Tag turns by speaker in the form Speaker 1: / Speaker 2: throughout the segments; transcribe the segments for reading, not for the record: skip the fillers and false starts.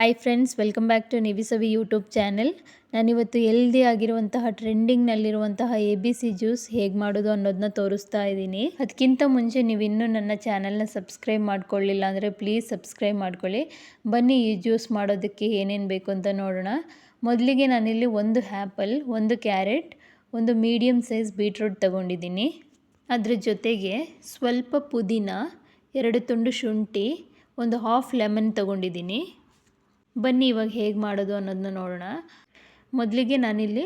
Speaker 1: Hi friends, welcome back to ನಿವಿಸವಿ YouTube channel. ನಾನಿವತ್ತು healthy ಆಗಿರುವಂತಹ ಟ್ರೆಂಡಿಂಗ್ನಲ್ಲಿರುವಂತಹ ABC ಜ್ಯೂಸ್ ಹೇಗೆ ಮಾಡೋದು ಅನ್ನೋದನ್ನ ತೋರಿಸ್ತಾ ಇದ್ದೀನಿ. ಅದಕ್ಕಿಂತ ಮುಂಚೆ ನೀವು ಇನ್ನೂ ನನ್ನ ಚಾನಲ್ನ ಸಬ್ಸ್ಕ್ರೈಬ್ ಮಾಡ್ಕೊಳ್ಳಿಲ್ಲ ಅಂದರೆ ಪ್ಲೀಸ್ ಸಬ್ಸ್ಕ್ರೈಬ್ ಮಾಡ್ಕೊಳ್ಳಿ. ಬನ್ನಿ ಈ ಜ್ಯೂಸ್ ಮಾಡೋದಕ್ಕೆ ಏನೇನು ಬೇಕು ಅಂತ ನೋಡೋಣ. ಮೊದಲಿಗೆ ನಾನಿಲ್ಲಿ ಒಂದು ಆ್ಯಪಲ್, ಒಂದು ಕ್ಯಾರೆಟ್, ಒಂದು ಮೀಡಿಯಮ್ ಸೈಜ್ ಬೀಟ್ರೂಟ್ ತೊಗೊಂಡಿದ್ದೀನಿ. ಅದ್ರ ಜೊತೆಗೆ ಸ್ವಲ್ಪ ಪುದೀನ, 2 ತುಂಡು ಶುಂಠಿ, ಒಂದು ಹಾಫ್ ಲೆಮನ್ ತೊಗೊಂಡಿದ್ದೀನಿ. ಬನ್ನಿ ಇವಾಗ ಹೇಗೆ ಮಾಡೋದು ಅನ್ನೋದನ್ನ ನೋಡೋಣ. ಮೊದಲಿಗೆ ನಾನಿಲ್ಲಿ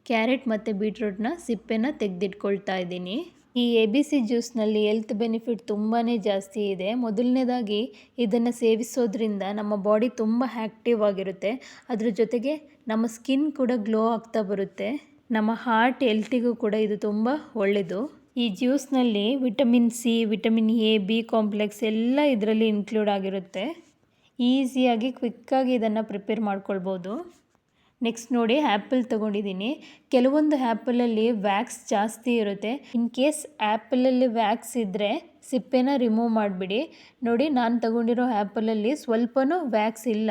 Speaker 1: ಕ್ಯಾರೆಟ್ ಮತ್ತು ಬೀಟ್ರೂಟ್ನ ಸಿಪ್ಪೆನ ತೆಗೆದಿಟ್ಕೊಳ್ತಾ ಇದ್ದೀನಿ. ಈ ABC ಜ್ಯೂಸ್ನಲ್ಲಿ ಹೆಲ್ತ್ ಬೆನಿಫಿಟ್ ತುಂಬಾ ಜಾಸ್ತಿ ಇದೆ. ಮೊದಲನೇದಾಗಿ ಇದನ್ನು ಸೇವಿಸೋದ್ರಿಂದ ನಮ್ಮ ಬಾಡಿ ತುಂಬ ಆ್ಯಕ್ಟಿವ್ ಆಗಿರುತ್ತೆ. ಅದ್ರ ಜೊತೆಗೆ ನಮ್ಮ ಸ್ಕಿನ್ ಕೂಡ ಗ್ಲೋ ಆಗ್ತಾ ಬರುತ್ತೆ. ನಮ್ಮ ಹಾರ್ಟ್ ಹೆಲ್ತಿಗೂ ಕೂಡ ಇದು ತುಂಬ ಒಳ್ಳೆಯದು. ಈ ಜ್ಯೂಸ್ನಲ್ಲಿ vitamin C, vitamin A, B complex ಎಲ್ಲ ಇದರಲ್ಲಿ ಇನ್ಕ್ಲೂಡ್ ಆಗಿರುತ್ತೆ. ಈಸಿಯಾಗಿ ಕ್ವಿಕ್ಕಾಗಿ ಇದನ್ನು ಪ್ರಿಪೇರ್ ಮಾಡ್ಕೊಳ್ಬೋದು. ನೆಕ್ಸ್ಟ್ ನೋಡಿ, ಆ್ಯಪಲ್ ತೊಗೊಂಡಿದ್ದೀನಿ. ಕೆಲವೊಂದು ಆ್ಯಪಲಲ್ಲಿ ವ್ಯಾಕ್ಸ್ ಜಾಸ್ತಿ ಇರುತ್ತೆ. ಇನ್ ಕೇಸ್ ಆ್ಯಪಲಲ್ಲಿ ವ್ಯಾಕ್ಸ್ ಇದ್ದರೆ ಸಿಪ್ಪೆನ ರಿಮೂವ್ ಮಾಡಿಬಿಡಿ. ನೋಡಿ, ನಾನು ತೊಗೊಂಡಿರೋ ಆ್ಯಪಲಲ್ಲಿ ಸ್ವಲ್ಪನೂ ವ್ಯಾಕ್ಸ್ ಇಲ್ಲ.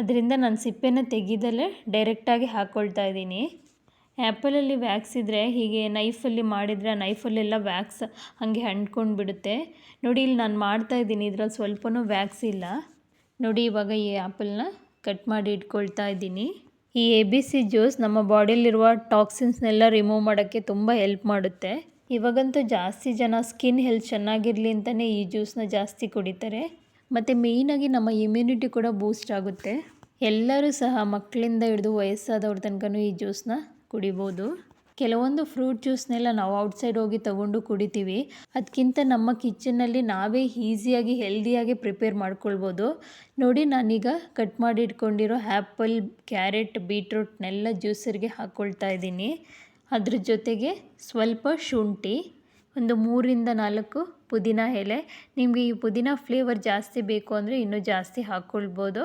Speaker 1: ಅದರಿಂದ ನಾನು ಸಿಪ್ಪೆನ ತೆಗೆದಲ್ಲೇ ಡೈರೆಕ್ಟಾಗಿ ಹಾಕ್ಕೊಳ್ತಾ ಇದ್ದೀನಿ. ಆ್ಯಪಲಲ್ಲಿ ವ್ಯಾಕ್ಸ್ ಇದ್ದರೆ ಹೀಗೆ ನೈಫಲ್ಲಿ ಮಾಡಿದರೆ ಆ ನೈಫಲ್ಲೆಲ್ಲ ವ್ಯಾಕ್ಸ್ ಹಾಗೆ ಅಂಟ್ಕೊಂಡು ಬಿಡುತ್ತೆ. ನೋಡಿ, ಇಲ್ಲಿ ನಾನು ಮಾಡ್ತಾಯಿದ್ದೀನಿ, ಇದರಲ್ಲಿ ಸ್ವಲ್ಪನೂ ವ್ಯಾಕ್ಸ್ ಇಲ್ಲ. ನೋಡಿ, ಇವಾಗ ಈ ಆ್ಯಪಲ್ನ ಕಟ್ ಮಾಡಿ ಇಟ್ಕೊಳ್ತಾ ಇದ್ದೀನಿ. ಈ ABC ಜ್ಯೂಸ್ ನಮ್ಮ ಬಾಡಿಯಲ್ಲಿರುವ ಟಾಕ್ಸಿನ್ಸ್ನೆಲ್ಲ ರಿಮೂವ್ ಮಾಡೋಕ್ಕೆ ತುಂಬ ಹೆಲ್ಪ್ ಮಾಡುತ್ತೆ. ಇವಾಗಂತೂ ಜಾಸ್ತಿ ಜನ ಸ್ಕಿನ್ ಹೆಲ್ತ್ ಚೆನ್ನಾಗಿರಲಿ ಅಂತಲೇ ಈ ಜ್ಯೂಸ್ನ ಜಾಸ್ತಿ ಕುಡಿತಾರೆ. ಮತ್ತು ಮೇಯ್ನಾಗಿ ನಮ್ಮ ಇಮ್ಯುನಿಟಿ ಕೂಡ ಬೂಸ್ಟ್ ಆಗುತ್ತೆ. ಎಲ್ಲರೂ ಸಹ ಮಕ್ಕಳಿಂದ ಹಿಡಿದು ವಯಸ್ಸಾದವ್ರ ತನಕನೂ ಈ ಜ್ಯೂಸ್ನ ಕುಡಿಬೋದು. ಕೆಲವೊಂದು ಫ್ರೂಟ್ ಜ್ಯೂಸ್ನೆಲ್ಲ ನಾವು ಔಟ್ಸೈಡ್ ಹೋಗಿ ತೊಗೊಂಡು ಕುಡಿತೀವಿ. ಅದಕ್ಕಿಂತ ನಮ್ಮ ಕಿಚನ್ನಲ್ಲಿ ನಾವೇ ಈಸಿಯಾಗಿ ಹೆಲ್ದಿಯಾಗಿ ಪ್ರಿಪೇರ್ ಮಾಡ್ಕೊಳ್ಬೋದು. ನೋಡಿ, ನಾನೀಗ ಕಟ್ ಮಾಡಿ ಇಟ್ಕೊಂಡಿರೋ ಆ್ಯಪಲ್, ಕ್ಯಾರೆಟ್, ಬೀಟ್ರೂಟ್ನೆಲ್ಲ ಜ್ಯೂಸರ್ಗೆ ಹಾಕ್ಕೊಳ್ತಾ ಇದ್ದೀನಿ. ಅದ್ರ ಜೊತೆಗೆ ಸ್ವಲ್ಪ ಶುಂಠಿ, ಒಂದು 3ರಿಂದ 4 ಪುದೀನ ಎಲೆ. ನಿಮಗೆ ಈ ಪುದೀನ ಫ್ಲೇವರ್ ಜಾಸ್ತಿ ಬೇಕು ಅಂದರೆ ಇನ್ನೂ ಜಾಸ್ತಿ ಹಾಕ್ಕೊಳ್ಬೋದು.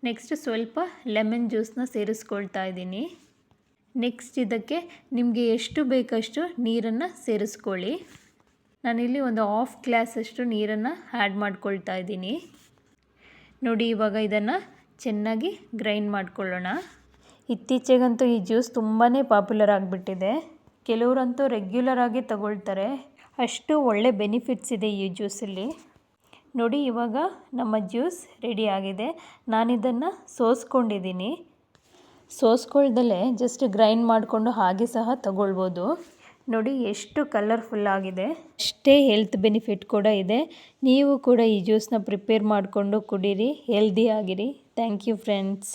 Speaker 1: ನೆಕ್ಸ್ಟ್ ಸ್ವಲ್ಪ ಲೆಮನ್ ಜ್ಯೂಸನ್ನ ಸೇರಿಸ್ಕೊಳ್ತಾ ಇದ್ದೀನಿ. ನೆಕ್ಸ್ಟ್ ಇದಕ್ಕೆ ನಿಮಗೆ ಎಷ್ಟು ಬೇಕಷ್ಟು ನೀರನ್ನು ಸೇರಿಸ್ಕೊಳ್ಳಿ. ನಾನಿಲ್ಲಿ ಒಂದು ಹಾಫ್ ಗ್ಲಾಸಷ್ಟು ನೀರನ್ನು ಆ್ಯಡ್ ಮಾಡ್ಕೊಳ್ತಾ ಇದ್ದೀನಿ. ನೋಡಿ, ಇವಾಗ ಇದನ್ನು ಚೆನ್ನಾಗಿ ಗ್ರೈಂಡ್ ಮಾಡ್ಕೊಳ್ಳೋಣ. ಇತ್ತೀಚೆಗಂತೂ ಈ ಜ್ಯೂಸ್ ತುಂಬಾ ಪಾಪ್ಯುಲರ್ ಆಗಿಬಿಟ್ಟಿದೆ. ಕೆಲವರಂತೂ ರೆಗ್ಯುಲರ್ ಆಗಿ ತಗೊಳ್ತಾರೆ. ಅಷ್ಟು ಒಳ್ಳೆ ಬೆನಿಫಿಟ್ಸ್ ಇದೆ ಈ ಜ್ಯೂಸಲ್ಲಿ. ನೋಡಿ, ಇವಾಗ ನಮ್ಮ ಜ್ಯೂಸ್ ರೆಡಿ ಆಗಿದೆ. ನಾನಿದನ್ನು ಸೋಸ್ಕೊಂಡಿದ್ದೀನಿ. ಸೋಸ್ಕೊಳ್ದಲೇ ಜಸ್ಟ್ ಗ್ರೈಂಡ್ ಮಾಡಿಕೊಂಡು ಹಾಗೆ ಸಹ ತಗೊಳ್ಬೋದು. ನೋಡಿ, ಎಷ್ಟು ಕಲರ್ಫುಲ್ ಆಗಿದೆ. ಅಷ್ಟೇ ಹೆಲ್ತ್ ಬೆನಿಫಿಟ್ ಕೂಡ ಇದೆ. ನೀವು ಕೂಡ ಈ ಜ್ಯೂಸ್ನ ಪ್ರಿಪೇರ್ ಮಾಡಿಕೊಂಡು ಕುಡೀರಿ, ಹೆಲ್ದಿ ಆಗಿರಿ. Thank you friends.